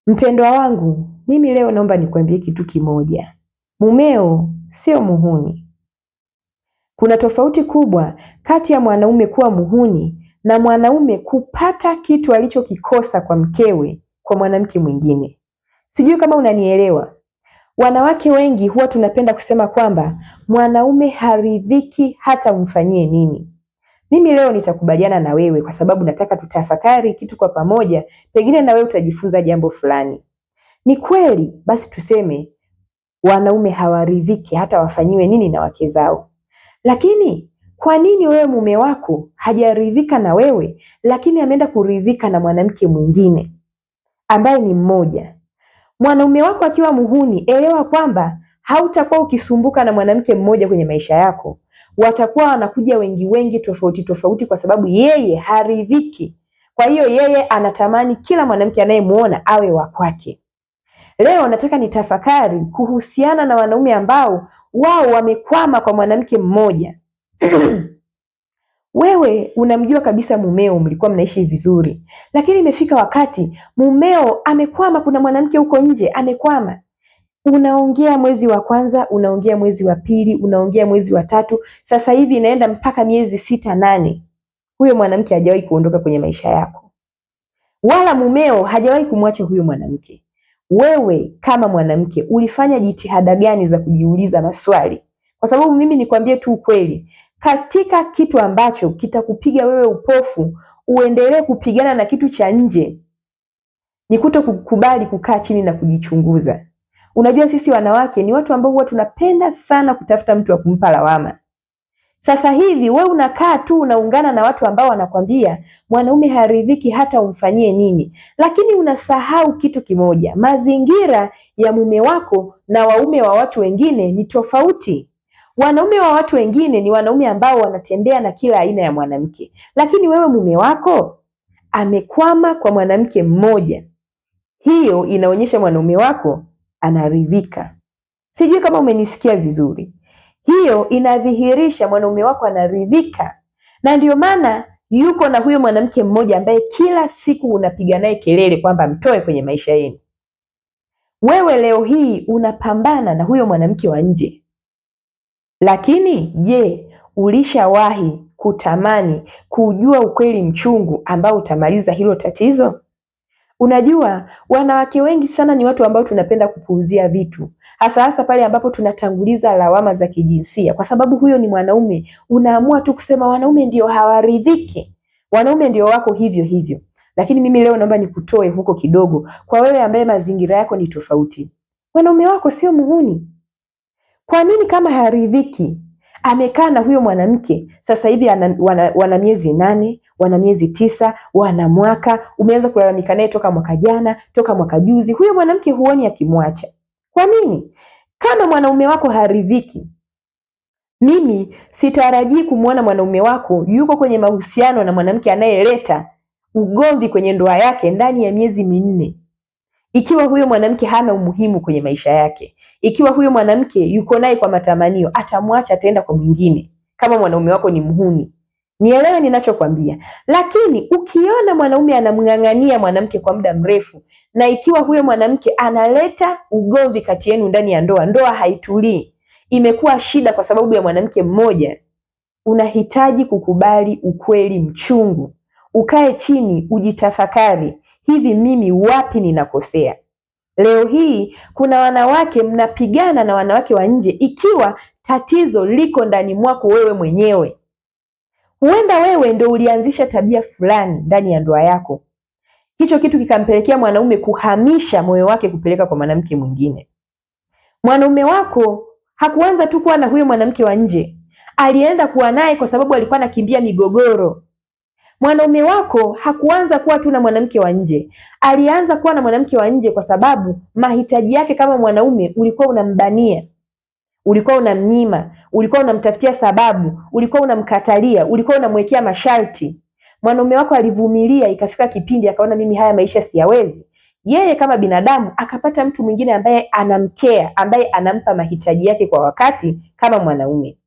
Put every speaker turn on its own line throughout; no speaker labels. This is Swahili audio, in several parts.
Mpendwa wangu, mimi leo naomba nikwambie kitu kimoja. Mumeo sio muhuni. Kuna tofauti kubwa kati ya mwanaume kuwa muhuni na mwanaume kupata kitu alichokikosa kwa mkewe kwa mwanamke mwingine. Sijui kama unanielewa. Wanawake wengi huwa tunapenda kusema kwamba mwanaume haridhiki hata umfanyie nini. Mimi leo nitakubaliana na wewe kwa sababu nataka tutafakari kitu kwa pamoja, pengine na wewe utajifunza jambo fulani. Ni kweli, basi tuseme wanaume hawaridhiki hata wafanyiwe nini na wake zao. Lakini kwa nini wewe mume wako hajaridhika na wewe, lakini ameenda kuridhika na mwanamke mwingine ambaye ni mmoja? Mwanaume wako akiwa muhuni, elewa kwamba hautakuwa ukisumbuka na mwanamke mmoja kwenye maisha yako. Watakuwa wanakuja wengi tofauti tofauti, kwa sababu yeye haridhiki. Kwa hiyo yeye anatamani kila mwanamke anayemuona awe wa kwake. Leo nataka nitafakari kuhusiana na wanaume ambao wao wamekwama kwa mwanamke mmoja. Wewe unamjua kabisa mumeo, mlikuwa mnaishi vizuri, lakini imefika wakati mumeo amekwama, kuna mwanamke huko nje amekwama. Unaongea mwezi wa kwanza, unaongea mwezi wa pili, unaongea mwezi wa tatu, sasa hivi inaenda mpaka miezi 6, 8. Huyo mwanamke hajawahi kuondoka kwenye maisha yako, wala mumeo hajawahi kumwacha huyo mwanamke. Wewe kama mwanamke ulifanya jitihada gani za kujiuliza maswali? Kwa sababu mimi nikwambie tu ukweli, katika kitu ambacho kitakupiga wewe upofu uendelee kupigana na kitu cha nje, ni kutokukubali kukaa chini na kujichunguza. Unajua sisi wanawake ni watu ambao huwa tunapenda sana kutafuta mtu wa kumpa lawama. Sasa hivi wewe unakaa tu unaungana na watu ambao wanakwambia mwanaume haridhiki hata umfanyie nini, lakini unasahau kitu kimoja: mazingira ya mume wako na waume wa watu wengine ni tofauti. Wanaume wa watu wengine ni wanaume ambao wanatembea na kila aina ya mwanamke, lakini wewe mume wako amekwama kwa mwanamke mmoja. Hiyo inaonyesha mwanaume wako anaridhika. Sijui kama umenisikia vizuri. Hiyo inadhihirisha mwanaume wako anaridhika, na ndio maana yuko na huyo mwanamke mmoja ambaye kila siku unapiga naye kelele kwamba mtoe kwenye maisha yenu. Wewe leo hii unapambana na huyo mwanamke wa nje, lakini je, ulishawahi kutamani kujua ukweli mchungu ambao utamaliza hilo tatizo? Unajua wanawake wengi sana ni watu ambao tunapenda kupuuzia vitu, hasa pale ambapo tunatanguliza lawama za kijinsia. Kwa sababu huyo ni mwanaume, unaamua tu kusema wanaume ndio hawaridhiki, wanaume ndio wako hivyo hivyo. Lakini mimi leo naomba nikutoe huko kidogo, kwa wewe ambaye mazingira yako ni tofauti. Wanaume wako sio muhuni. Kwa nini kama haridhiki amekaa na huyo mwanamke sasa hivi wana miezi 8, wana miezi 9, wana mwaka, umeanza kulalamika naye toka mwaka jana, toka mwaka juzi, huyo mwanamke huoni akimwacha? Kwa nini? Kama mwanaume wako haridhiki, mimi sitarajii kumwona mwanaume wako yuko kwenye mahusiano na mwanamke anayeleta ugomvi kwenye ndoa yake ndani ya miezi 4. Ikiwa huyo mwanamke hana umuhimu kwenye maisha yake, ikiwa huyo mwanamke yuko naye kwa matamanio, atamwacha ataenda kwa mwingine. Kama mwanaume wako ni muhuni, nielewe ninachokwambia. Lakini ukiona mwanaume anamng'ang'ania mwanamke kwa muda mrefu, na ikiwa huyo mwanamke analeta ugomvi kati yenu ndani ya ndoa, ndoa haitulii, imekuwa shida kwa sababu ya mwanamke mmoja, unahitaji kukubali ukweli mchungu. Ukae chini ujitafakari, hivi mimi wapi ninakosea? Leo hii kuna wanawake mnapigana na wanawake wa nje, ikiwa tatizo liko ndani mwako wewe mwenyewe. Huenda wewe ndio ulianzisha tabia fulani ndani ya ndoa yako, hicho kitu kikampelekea mwanaume kuhamisha moyo wake kupeleka kwa mwanamke mwingine. Mwanaume wako hakuanza tu kuwa na huyo mwanamke wa nje, alienda kuwa naye kwa sababu alikuwa anakimbia migogoro. Mwanaume wako hakuanza kuwa tu na mwanamke wa nje, alianza kuwa na mwanamke wa nje kwa sababu mahitaji yake kama mwanaume ulikuwa unambania, ulikuwa unamnyima, ulikuwa unamtafutia sababu, ulikuwa unamkatalia, ulikuwa unamwekea masharti. Mwanaume wako alivumilia, ikafika kipindi akaona mimi haya maisha siyawezi. Yeye kama binadamu akapata mtu mwingine ambaye anamkea, ambaye anampa mahitaji yake kwa wakati kama mwanaume.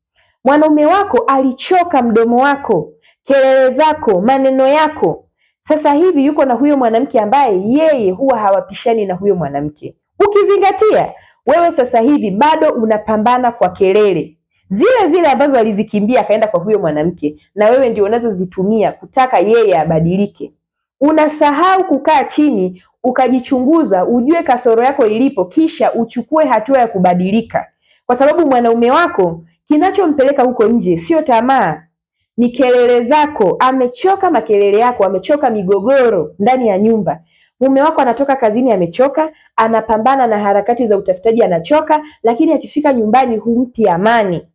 Mwanaume wako alichoka mdomo wako, kelele zako, maneno yako. Sasa hivi yuko na huyo mwanamke ambaye yeye huwa hawapishani na huyo mwanamke. Ukizingatia wewe sasa hivi bado unapambana kwa kelele zile zile ambazo alizikimbia akaenda kwa huyo mwanamke, na wewe ndio unazozitumia kutaka yeye abadilike. Unasahau kukaa chini ukajichunguza, ujue kasoro yako ilipo, kisha uchukue hatua ya kubadilika, kwa sababu mwanaume wako kinachompeleka huko nje sio tamaa, ni kelele zako. Amechoka makelele yako, amechoka migogoro ndani ya nyumba. Mume wako anatoka kazini amechoka, anapambana na harakati za utafutaji anachoka, lakini akifika nyumbani humpi amani.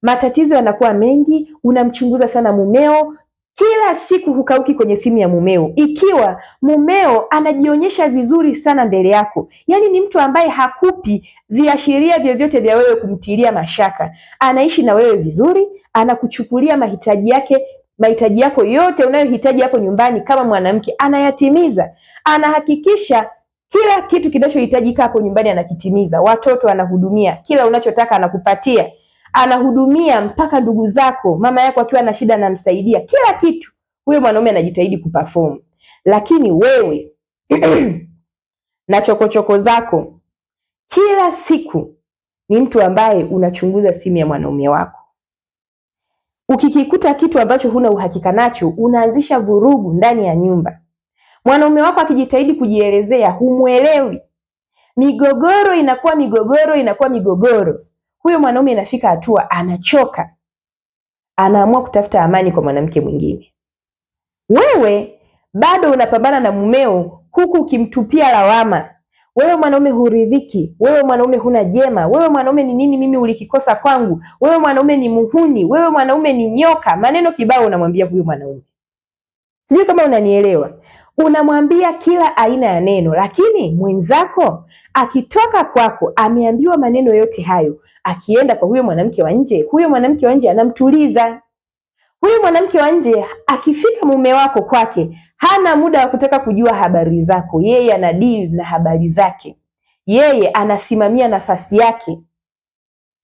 Matatizo yanakuwa mengi, unamchunguza sana mumeo, kila siku hukauki kwenye simu ya mumeo, ikiwa mumeo anajionyesha vizuri sana mbele yako. Yaani ni mtu ambaye hakupi viashiria vyovyote vya wewe kumtilia mashaka. Anaishi na wewe vizuri, anakuchukulia mahitaji yako yote unayohitaji hapo nyumbani kama mwanamke anayatimiza. Anahakikisha kila kitu kinachohitajika hapo nyumbani anakitimiza. Watoto anahudumia, kila unachotaka anakupatia. Anahudumia mpaka ndugu zako, mama yako akiwa na shida anamsaidia, kila kitu huyo mwanaume anajitahidi kuperform. Lakini wewe na chokochoko zako kila siku ni mtu ambaye unachunguza simu ya mwanaume wako. Ukikikuta kitu ambacho huna uhakika nacho, unaanzisha vurugu ndani ya nyumba. Mwanaume wako akijitahidi kujielezea, humuelewi. Migogoro inakuwa migogoro. Huyo mwanaume inafika hatua anachoka, anaamua kutafuta amani kwa mwanamke mwingine. Wewe bado unapambana na mumeo huku ukimtupia lawama. Wewe mwanaume huridhiki, wewe mwanaume huna jema, wewe mwanaume ni nini mimi ulikikosa kwangu, wewe mwanaume ni muhuni, wewe mwanaume ni nyoka. Maneno kibao unamwambia huyo mwanaume. Sijui kama unanielewa. Unamwambia kila aina ya neno, lakini mwenzako akitoka kwako ameambiwa maneno yote hayo, akienda kwa huyo mwanamke wa nje, huyo mwanamke wa nje anamtuliza. Huyo mwanamke wa nje akifika mume wako kwake, hana muda wa kutaka kujua habari zako. Yeye ana deal na habari zake, yeye anasimamia nafasi yake,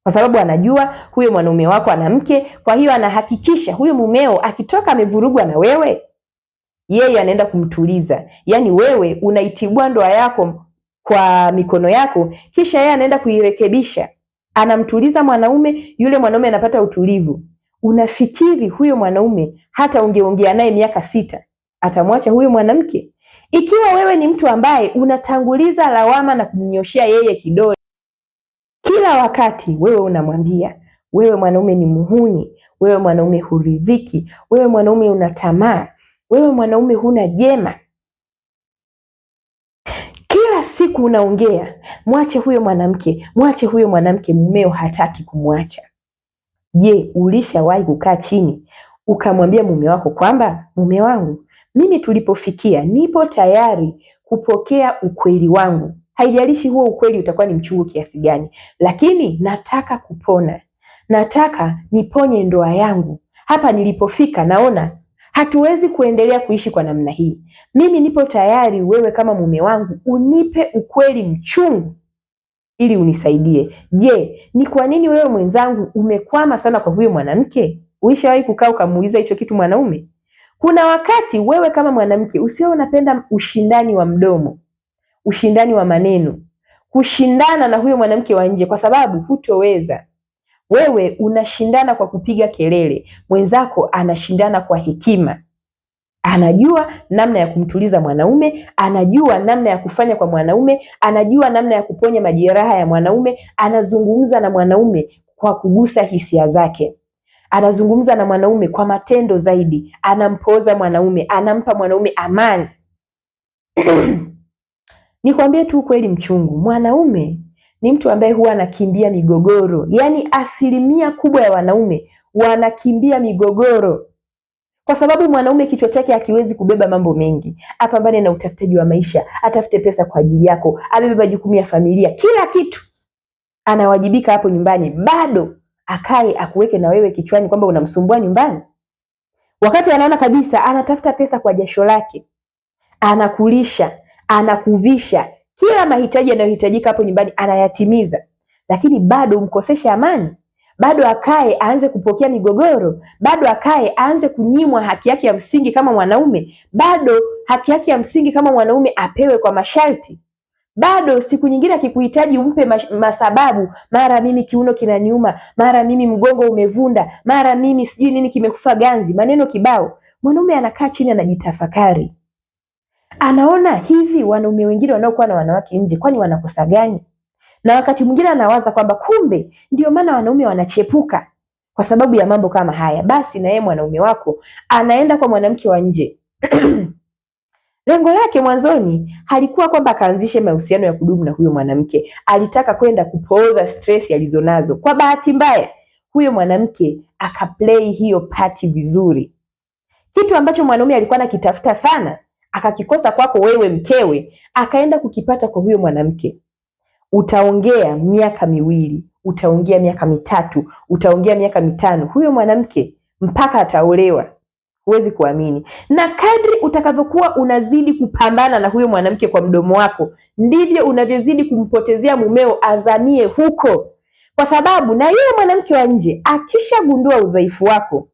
kwa sababu anajua huyo mwanaume wako ana mke. Kwa hiyo anahakikisha huyo mumeo akitoka amevurugwa na wewe, yeye anaenda kumtuliza. Yaani wewe unaitibua ndoa yako kwa mikono yako, kisha yeye anaenda kuirekebisha, anamtuliza mwanaume. Yule mwanaume anapata utulivu. Unafikiri huyo mwanaume hata ungeongea naye miaka 6 atamwacha huyo mwanamke? Ikiwa wewe ni mtu ambaye unatanguliza lawama na kumnyoshia yeye kidole kila wakati, wewe unamwambia wewe mwanaume ni muhuni, wewe mwanaume huridhiki, wewe mwanaume una tamaa, wewe mwanaume huna jema, kila siku unaongea mwache huyo mwanamke, mwache huyo mwanamke, mumeo hataki kumwacha. Je, ulishawahi kukaa chini ukamwambia mume wako kwamba mume wangu, mimi tulipofikia nipo tayari kupokea ukweli wangu, haijalishi huo ukweli utakuwa ni mchungu kiasi gani, lakini nataka kupona, nataka niponye ndoa yangu. Hapa nilipofika naona hatuwezi kuendelea kuishi kwa namna hii. Mimi nipo tayari, wewe kama mume wangu unipe ukweli mchungu ili unisaidie. Je, ni kwa nini wewe mwenzangu umekwama sana kwa huyo mwanamke? Ulishawahi kukaa ukamuuliza hicho kitu mwanaume? Kuna wakati wewe kama mwanamke usio unapenda ushindani wa mdomo, ushindani wa maneno, kushindana na huyo mwanamke wa nje, kwa sababu hutoweza. Wewe unashindana kwa kupiga kelele, mwenzako anashindana kwa hekima. Anajua namna ya kumtuliza mwanaume, anajua namna ya kufanya kwa mwanaume, anajua namna ya kuponya majeraha ya mwanaume. Anazungumza na mwanaume kwa kugusa hisia zake, anazungumza na mwanaume kwa matendo zaidi, anampoza mwanaume, anampa mwanaume amani. Nikwambie tu kweli mchungu, mwanaume ni mtu ambaye huwa anakimbia migogoro. Yaani kubwa ya wanaume wanakimbia migogoro, kwa sababu mwanaume kichwa chake hakiwezi kubeba mambo mengi. Apambane na utafutaji wa maisha, atafute pesa kwa ajili yako, abebe majukumu ya familia, kila kitu anawajibika hapo nyumbani, bado akae akuweke na wewe kichwani kwamba unamsumbua nyumbani, wakati anaona kabisa anatafuta pesa kwa jasho lake, anakulisha, anakuvisha, kila mahitaji yanayohitajika hapo nyumbani anayatimiza, lakini bado umkosesha amani, bado akae aanze kupokea migogoro, bado akae aanze kunyimwa haki yake ya msingi kama mwanaume, bado haki yake ya msingi kama mwanaume apewe kwa masharti, bado siku nyingine akikuhitaji umpe masababu, mara mimi kiuno kinaniuma, mara mimi mgongo umevunda, mara mimi sijui nini kimekufa ganzi, maneno kibao. Mwanaume anakaa chini anajitafakari, anaona hivi wanaume wengine wanaokuwa na wanawake nje kwani wanakosa gani? Na wakati mwingine anawaza kwamba kumbe ndio maana wanaume wanachepuka kwa sababu ya mambo kama haya. Basi na yeye mwanaume wako anaenda kwa mwanamke wa nje lengo lake mwanzoni halikuwa kwamba akaanzishe mahusiano ya kudumu na huyo mwanamke, alitaka kwenda kupooza stress alizonazo. Kwa bahati mbaya huyo mwanamke akaplay hiyo party vizuri, kitu ambacho mwanaume alikuwa anakitafuta sana akakikosa kwako wewe mkewe, akaenda kukipata kwa huyo mwanamke. Utaongea miaka miwili, utaongea miaka mitatu, utaongea miaka mitano, huyo mwanamke mpaka ataolewa, huwezi kuamini. Na kadri utakavyokuwa unazidi kupambana na huyo mwanamke kwa mdomo wako, ndivyo unavyozidi kumpotezea mumeo azamie huko, kwa sababu na yule mwanamke wa nje akishagundua udhaifu wako,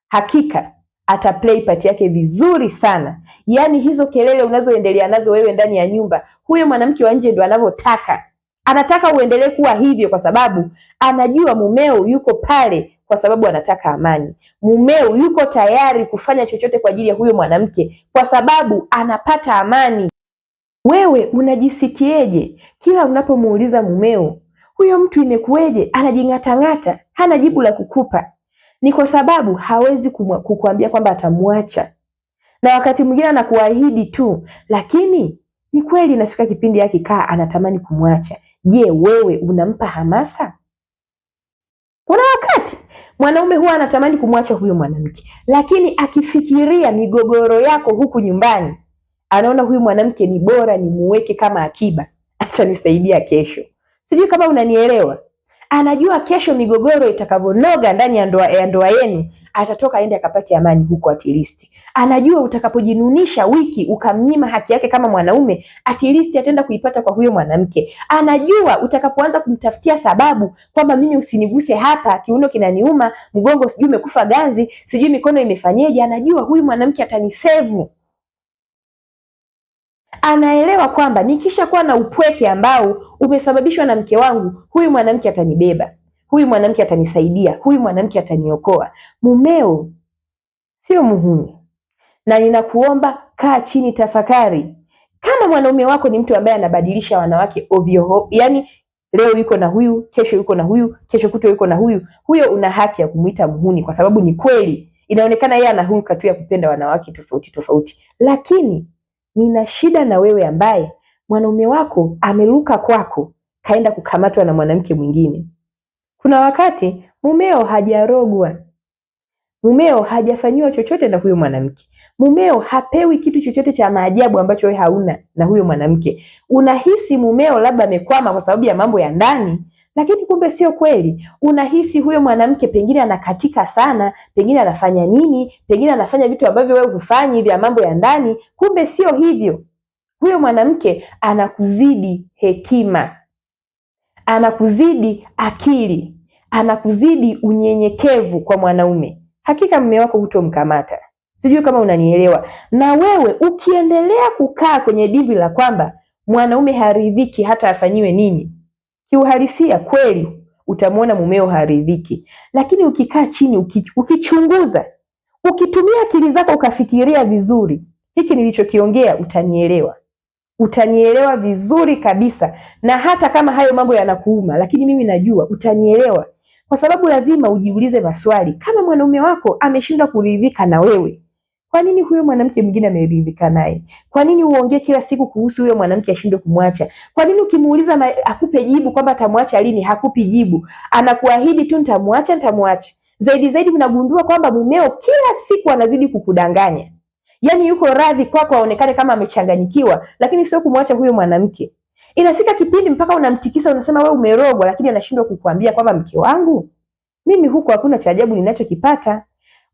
hakika ataplay part yake vizuri sana. Yaani hizo kelele unazoendelea nazo wewe ndani ya nyumba, huyo mwanamke wa nje ndo anavyotaka. Anataka uendelee kuwa hivyo kwa sababu anajua mumeo yuko pale kwa sababu anataka amani. Mumeo yuko tayari kufanya chochote kwa ajili ya huyo mwanamke kwa sababu anapata amani. Wewe unajisikieje kila unapomuuliza mumeo, huyo mtu imekuweje, anajing'atang'ata, hana jibu la kukupa? Ni kwa sababu hawezi kukuambia kwamba atamwacha, na wakati mwingine anakuahidi tu, lakini ni kweli inafika kipindi akikaa anatamani kumwacha. Je, wewe unampa hamasa? Kuna wakati mwanaume huwa anatamani kumwacha huyo mwanamke, lakini akifikiria migogoro yako huku nyumbani, anaona huyu mwanamke ni bora nimuweke kama akiba, atanisaidia kesho. Sijui kama unanielewa. Anajua kesho migogoro itakavonoga ndani ya ndoa yenu, atatoka aende akapate amani huko at least. Anajua utakapojinunisha wiki ukamnyima haki yake kama mwanaume, at least ataenda kuipata kwa huyo mwanamke. Anajua utakapoanza kumtafutia sababu kwamba mimi usiniguse hapa, kiuno kinaniuma, mgongo sijui umekufa ganzi, sijui mikono imefanyeje, anajua huyu mwanamke atanisevu. Anaelewa kwamba nikishakuwa na upweke ambao umesababishwa na mke wangu, huyu mwanamke atanibeba, huyu mwanamke atanisaidia, huyu mwanamke ataniokoa. Mumeo sio muhuni, na ninakuomba kaa chini, tafakari. Kama mwanaume wako ni mtu ambaye anabadilisha wanawake ovyo, yani leo yuko na huyu, kesho yuko na huyu, kesho kutwa yuko na huyu, huyo una haki ya kumuita muhuni, kwa sababu ni kweli inaonekana yeye ana hulka tu ya kupenda wanawake tofauti tofauti. Lakini nina shida na wewe ambaye mwanaume wako ameruka kwako kaenda kukamatwa na mwanamke mwingine. Kuna wakati mumeo hajarogwa, mumeo hajafanyiwa chochote na huyo mwanamke, mumeo hapewi kitu chochote cha maajabu ambacho wewe hauna na huyo mwanamke. Unahisi mumeo labda amekwama kwa sababu ya mambo ya ndani, lakini kumbe sio kweli. Unahisi huyo mwanamke pengine anakatika sana, pengine anafanya nini, pengine anafanya vitu ambavyo wewe hufanyi vya mambo ya ndani, kumbe sio hivyo. Huyo mwanamke anakuzidi hekima, anakuzidi akili, anakuzidi unyenyekevu kwa mwanaume. Hakika mume wako hutomkamata. Sijui kama unanielewa. Na wewe ukiendelea kukaa kwenye dimbwi la kwamba mwanaume haridhiki hata afanyiwe nini, kiuhalisia kweli utamwona mumeo haridhiki. Lakini ukikaa chini ukichunguza, ukitumia akili zako ukafikiria vizuri, hiki nilichokiongea utanielewa. Utanielewa vizuri kabisa. Na hata kama hayo mambo yanakuuma, lakini mimi najua utanielewa. Kwa sababu lazima ujiulize maswali. Kama mwanaume wako ameshindwa kuridhika na wewe, kwa nini huyo mwanamke mwingine ameridhika naye? Kwa nini uongee kila siku kuhusu huyo mwanamke ashindwe kumwacha? Kwa nini ukimuuliza akupe jibu kwamba atamwacha lini, hakupi jibu? Anakuahidi tu nitamwacha. Zaidi unagundua kwamba mumeo kila siku anazidi kukudanganya. Yaani yuko radhi kwako aonekane kama amechanganyikiwa, lakini sio kumwacha huyo mwanamke. Inafika kipindi mpaka unamtikisa, unasema wewe umerogwa, lakini anashindwa kukuambia kwamba mke wangu, mimi huko hakuna cha ajabu ninachokipata.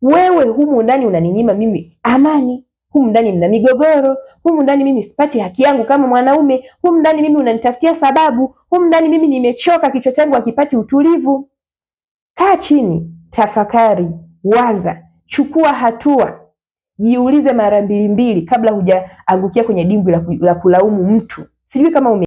Wewe humu ndani unaninyima mimi amani, humu ndani mna migogoro, humu ndani mimi sipati haki yangu kama mwanaume, humu ndani mimi unanitafutia sababu, humu ndani mimi nimechoka, kichwa changu hakipati utulivu. Kaa chini, tafakari, waza, chukua hatua, jiulize mara mbili kabla hujaangukia kwenye dimbwi la kulaumu mtu. Sijui kama